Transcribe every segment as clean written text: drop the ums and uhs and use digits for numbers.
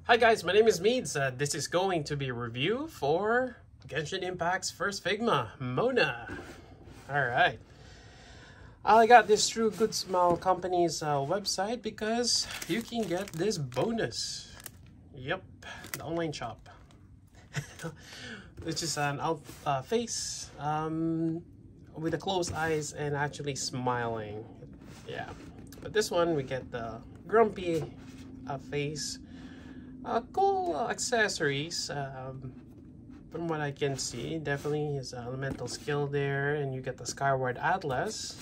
Hi guys, my name is Meads. This is going to be a review for Genshin Impact's first Figma, Mona. Alright. I got this through Good Smile Company's website because you can get this bonus. Yep, the online shop. Which is an face with the closed eyes and actually smiling. Yeah, but this one we get the grumpy face. Cool accessories. From what I can see, definitely his elemental skill there, and you get the Skyward Atlas.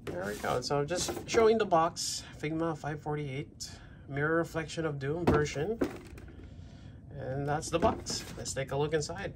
There we go. So just showing the box, Figma 548, Mirror Reflection of Doom version, and that's the box. Let's take a look inside.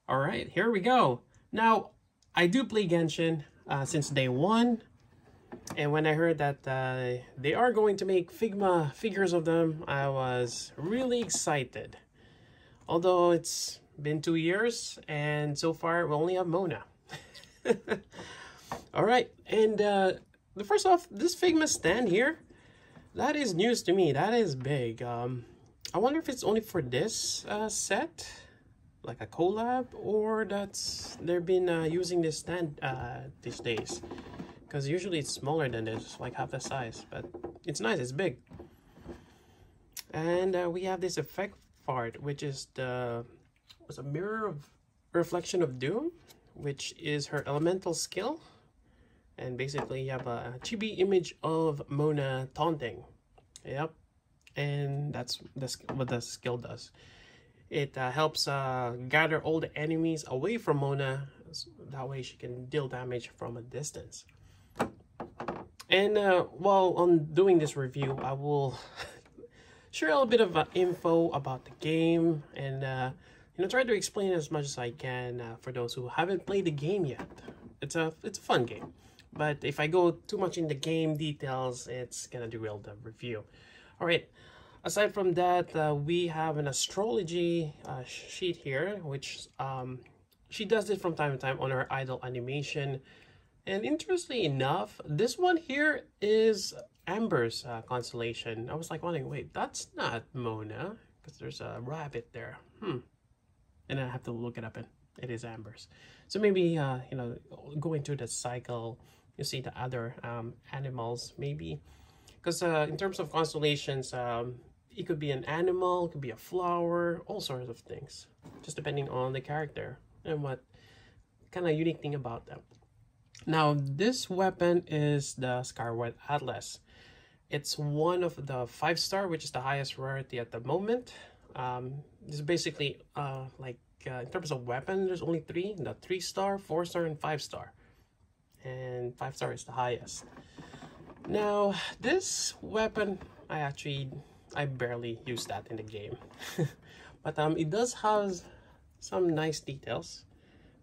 All right, here we go. Now, I do play Genshin since day one. And when I heard that they are going to make Figma figures of them, I was really excited. Although it's been 2 years, and so far we only have Mona. Alright, and the first off, this Figma stand here, that is news to me. That is big. I wonder if it's only for this set, like a collab, or that's they've been using this stand these days. Because usually it's smaller than this, like half the size, but it's nice, it's big. And we have this effect part, which is a mirror of reflection of Doom, which is her elemental skill. And basically you have a chibi image of Mona taunting. Yep, and that's what the skill does. It helps gather all the enemies away from Mona, so that way she can deal damage from a distance. And while on doing this review, I will share a little bit of info about the game and try to explain as much as I can for those who haven't played the game yet. It's a fun game, but if I go too much in the game details, it's gonna derail the review. All right. Aside from that, we have an astrology sheet here, which she does it from time to time on her idol animation. And interestingly enough, this one here is Amber's constellation. I was like wondering, wait, that's not Mona, because there's a rabbit there. And I have to look it up, and it is Amber's. So maybe, going through the cycle, you see the other animals, maybe. Because in terms of constellations, it could be an animal, it could be a flower, all sorts of things. Just depending on the character and what kind of unique thing about them. Now, this weapon is the Skyward Atlas. It's one of the 5-star, which is the highest rarity at the moment. This is basically in terms of weapon, there's only 3: the 3-star, 4-star, and 5-star. And 5-star is the highest. Now, this weapon, I barely use that in the game. But it does have some nice details.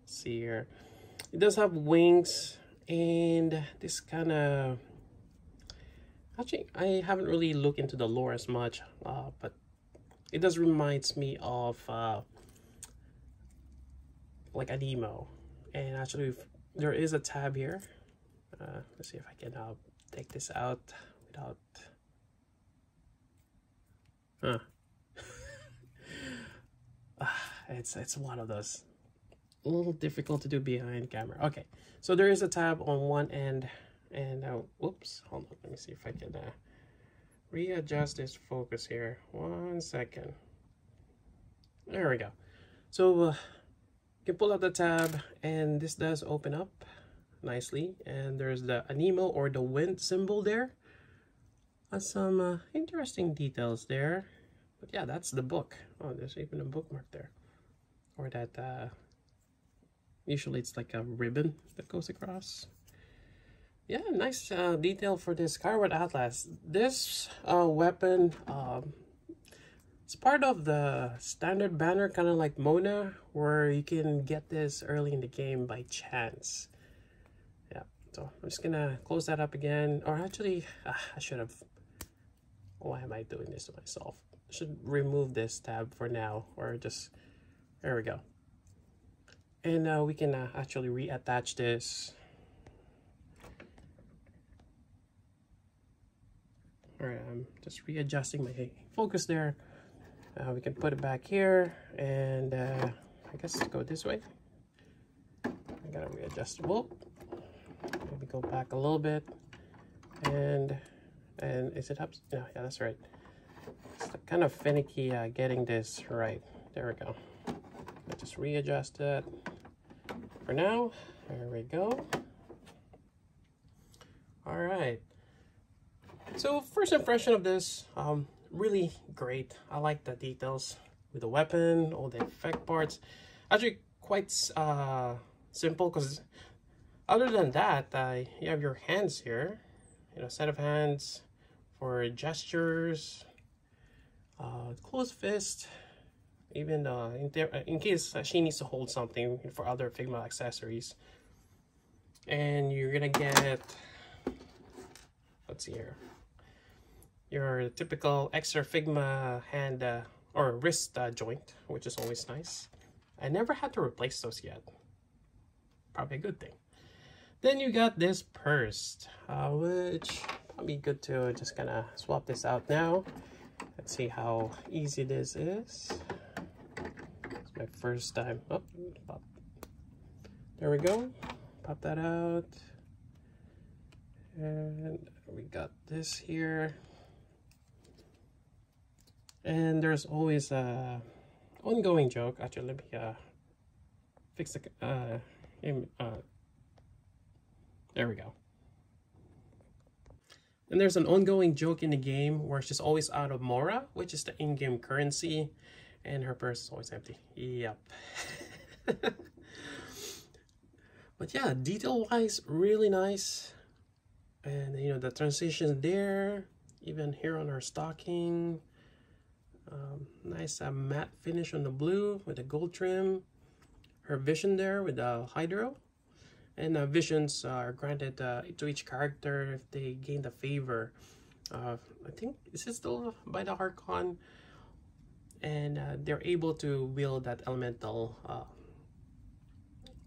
Let's see here. It does have wings and this kind of... Actually, I haven't really looked into the lore as much, but it does reminds me of like an emo. And actually, there is a tab here. Let's see if I can take this out without... it's one of those. A little difficult to do behind camera. Okay, so there is a tab on one end, and whoops, hold on, let me see if I can readjust this focus here. 1 second. There we go. So you can pull out the tab, and this does open up nicely, and there's the anemo or the wind symbol there. Some interesting details there. But yeah, that's the book. Oh, there's even a bookmark there, or that usually it's like a ribbon that goes across. Yeah, nice detail for this Skyward Atlas. This weapon, it's part of the standard banner, kind of like Mona, where you can get this early in the game by chance. Yeah, so I'm just gonna close that up again. Or actually, I should have... Why am I doing this to myself? I should remove this tab for now, or just... There we go. And we can actually reattach this. All right, I'm just readjusting my focus there. We can put it back here, and I guess go this way. I gotta readjust the bolt. Maybe go back a little bit, and is it up? No, yeah, that's right. It's kind of finicky getting this right. There we go. I just readjust it for now. There we go. All right. So first impression of this, really great. I like the details with the weapon, all the effect parts. Actually quite simple, because other than that, you have your hands here, you know, set of hands for gestures, closed fist, even in case she needs to hold something for other Figma accessories. And you're gonna get, let's see here, your typical extra Figma hand or wrist joint, which is always nice. I never had to replace those yet. Probably a good thing. Then you got this purse, which probably good to just kind of swap this out now. Let's see how easy this is. It's my first time. Oh, pop. There we go. Pop that out. And we got this here. And there's always a ongoing joke. Actually, let me fix the there we go. And there's an ongoing joke in the game where she's always out of Mora, which is the in-game currency, and her purse is always empty. Yep. But yeah, detail-wise, really nice. And you know, the transition there, even here on her stocking. Nice matte finish on the blue with the gold trim. Her vision there with the hydro. And visions are granted to each character if they gain the favor. I think this is still by the Harkon. And they're able to wield that elemental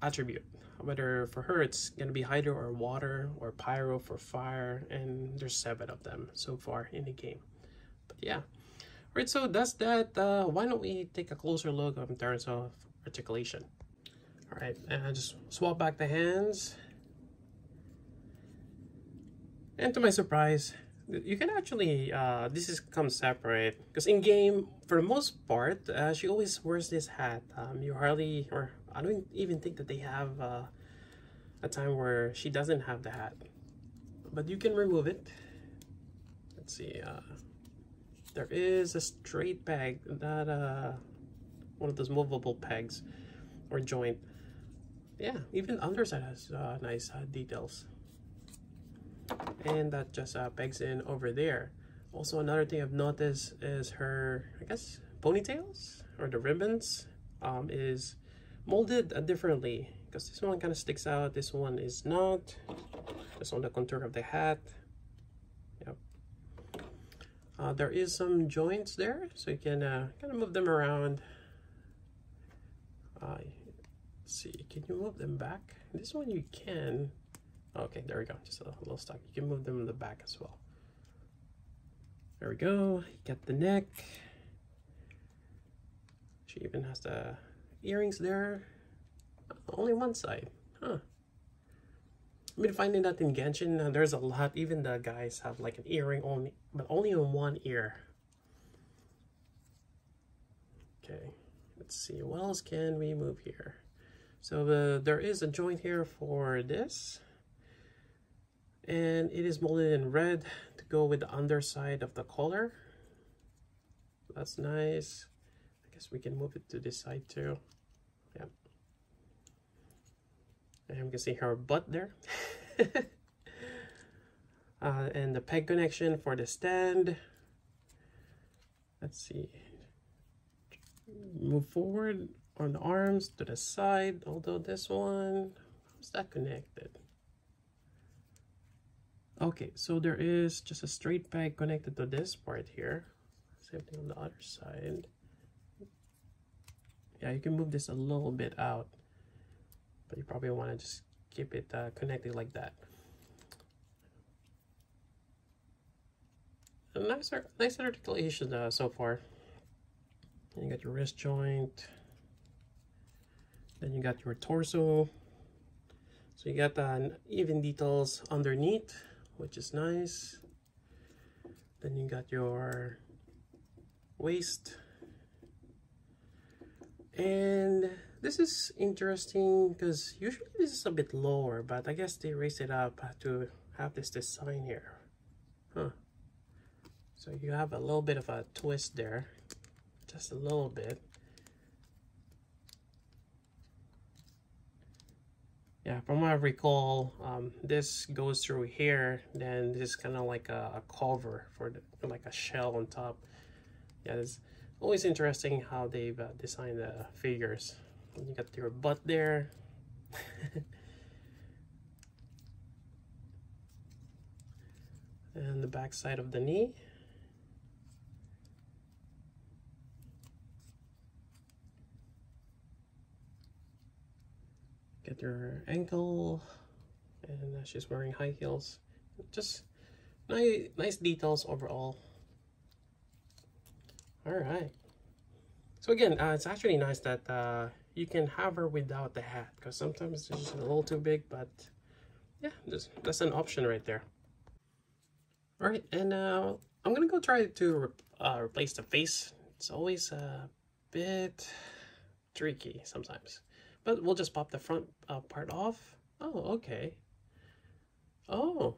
attribute. Whether for her it's going to be hydro or water or pyro for fire. And there's 7 of them so far in the game. But yeah. Right, so that's that. Why don't we take a closer look in terms of articulation. All right, and just swap back the hands. And to my surprise, you can actually, this comes separate. Because in game, for the most part, she always wears this hat. You hardly, or I don't even think that they have a time where she doesn't have the hat. But you can remove it. Let's see, there is a straight peg, not one of those movable pegs or joint. Yeah, even underside has nice details. And that just pegs in over there. Also, another thing I've noticed is her, I guess, ponytails or the ribbons is molded differently. Because this one kind of sticks out, this one is not. Just on the contour of the hat. Yep. There is some joints there, so you can kind of move them around. Let's see, can you move them back? This one you can. Okay, there we go, just a little stuck. You can move them in the back as well. There we go, you got the neck. She even has the earrings there. Only one side, huh? I've been finding that in Genshin, there's a lot. Even the guys have like an earring only, but only on one ear. Okay, let's see, what else can we move here? So there is a joint here for this. And it is molded in red to go with the underside of the collar. That's nice. I guess we can move it to this side too. Yep. And we can see her butt there. And the peg connection for the stand. Let's see. Move forward on the arms to the side. Although this one, how's that connected? Okay, so there is just a straight peg connected to this part here. Same thing on the other side. Yeah, you can move this a little bit out, but you probably want to just keep it connected like that. nice articulation so far. And you got your wrist joint. Then you got your torso. So you got even details underneath, which is nice. Then you got your waist. And this is interesting because usually this is a bit lower, but I guess they raised it up to have this design here. Huh. So you have a little bit of a twist there, just a little bit. Yeah, from what I recall, this goes through here, then this is kind of like a cover for like a shell on top. Yeah, it's always interesting how they've designed the figures. And you got your butt there. And the back side of the knee. Get your ankle, and she's wearing high heels. Just nice details overall. All right. So again, it's actually nice that you can have her without the hat, because sometimes it's just a little too big, but yeah, that's an option right there. All right, and I'm gonna go try to replace the face. It's always a bit tricky sometimes. But we'll just pop the front part off. Oh, okay. Oh,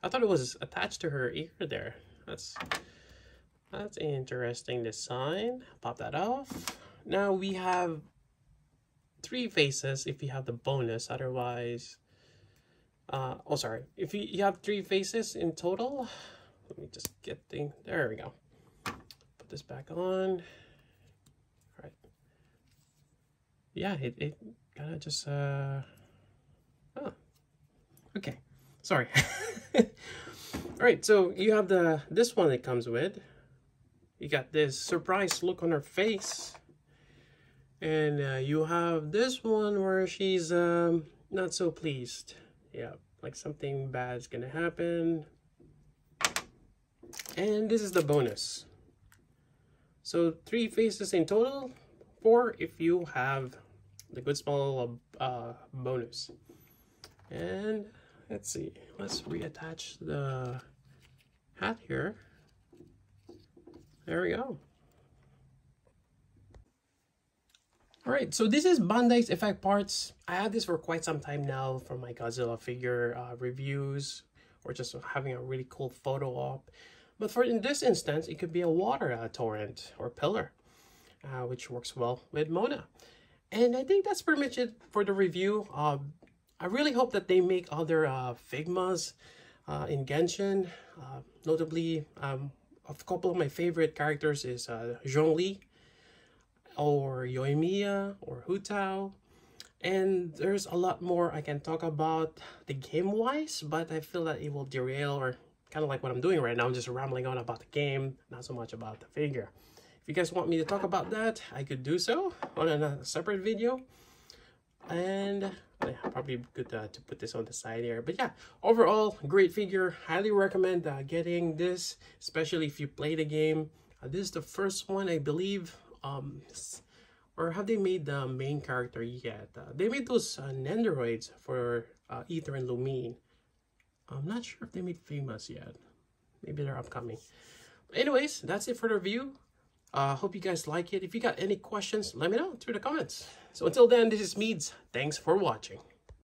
I thought it was attached to her ear there. That's interesting design. Pop that off. Now we have 3 faces if you have the bonus. Otherwise, oh sorry. If you have 3 faces in total. Let me just get there we go. Put this back on. Yeah, it kind of just oh, okay, sorry. All right, so you have this one it comes with. You got this surprise look on her face, and you have this one where she's not so pleased. Yeah, like something bad's gonna happen. And this is the bonus. So 3 faces in total, 4 if you have the good small bonus. And let's see, let's reattach the hat here. There we go. All right, so this is Bandai's effect parts. I had this for quite some time now for my Godzilla figure reviews, or just having a really cool photo op. But in this instance, it could be a water torrent or pillar, which works well with Mona. And I think that's pretty much it for the review. I really hope that they make other Figmas in Genshin. Notably, a couple of my favorite characters is Zhongli, or Yoimiya, or Hu Tao. And there's a lot more I can talk about the game-wise, but I feel that it will derail, or kind of like what I'm doing right now, I'm just rambling on about the game, not so much about the figure. If you guys want me to talk about that, I could do so on a separate video. And yeah, probably good to put this on the side here. But yeah, overall, great figure. Highly recommend getting this, especially if you play the game. This is the first one, I believe. Or have they made the main character yet? They made those Nendoroids for Ether and Lumine. I'm not sure if they made Figmas yet. Maybe they're upcoming. But anyways, that's it for the review. Hope you guys like it. If you got any questions, let me know through the comments. So until then, this is Meads. Thanks for watching.